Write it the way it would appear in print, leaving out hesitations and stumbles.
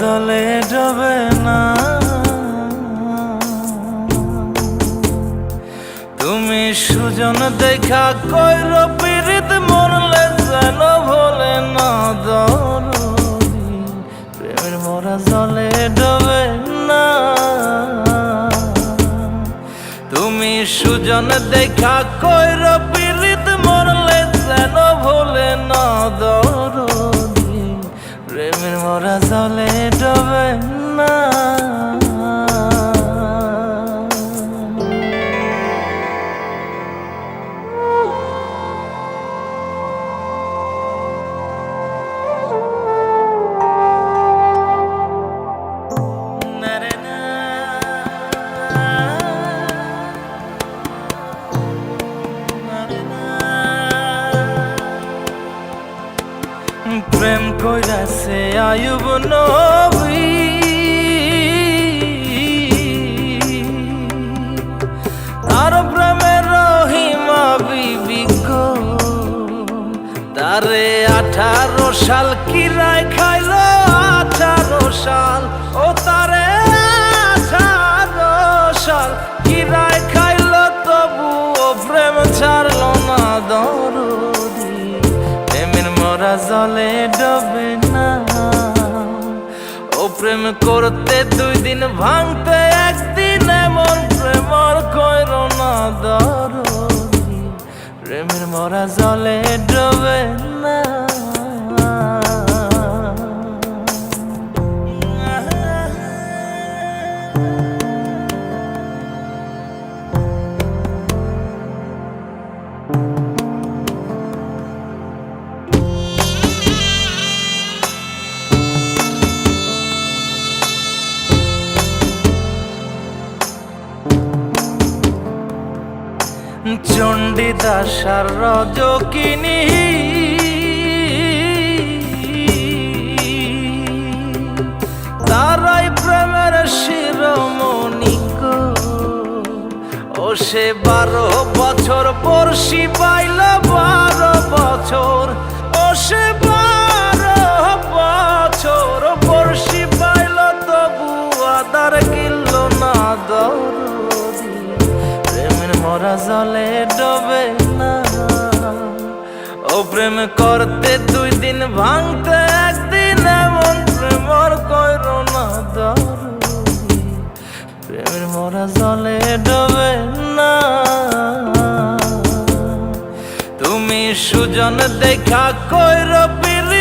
জলে ডোবে না। তুমি সুজন দেখা কইর পীড়িত মরলে যেন ভোলে না দরদি, প্রেমের মরা জলে ডোবে না। তুমি সুজন দেখা কইর পীড়িত মরলে যেন ভোলে না দরদি, প্রেমের মরা জলে ডোবে না। প্রেম কইরাছে আয়ুব নবী, তার প্রেমের রহিমা বিবি গো, তারে 18 সাল কিরায় খাইল 18 সাল, ও তারে 18 সাল কিরায় খাইল, তবু ও প্রেম ছাড়ল না দরদি, প্রেমের মরা জলে ডোবে না। ও প্রেম করতে 2 দিন ভাঙতে 1 দিন, এমন প্রেম আর কইর না দরদি, প্রেমের মরা জলে ডোবে না। চণ্ডীদাস আর রজকিনী, তারাই প্রেমের শিরোমণি গো, ও সে 12 বছর বর্ষি পাইল 12 বছর, ও সে 12 বছর বর্ষি পাইল, তবু আদার কিল না দরদি, প্রেমের মরা জলে ডোবে না। ও প্রেম করতে 2 দিন ভাঙতে 1 দিন, এমন প্রেম আর কইর না দরদি, প্রেমের মরা জলে ডোবে না। তুমি সুজন দেখা কইর পীড়িত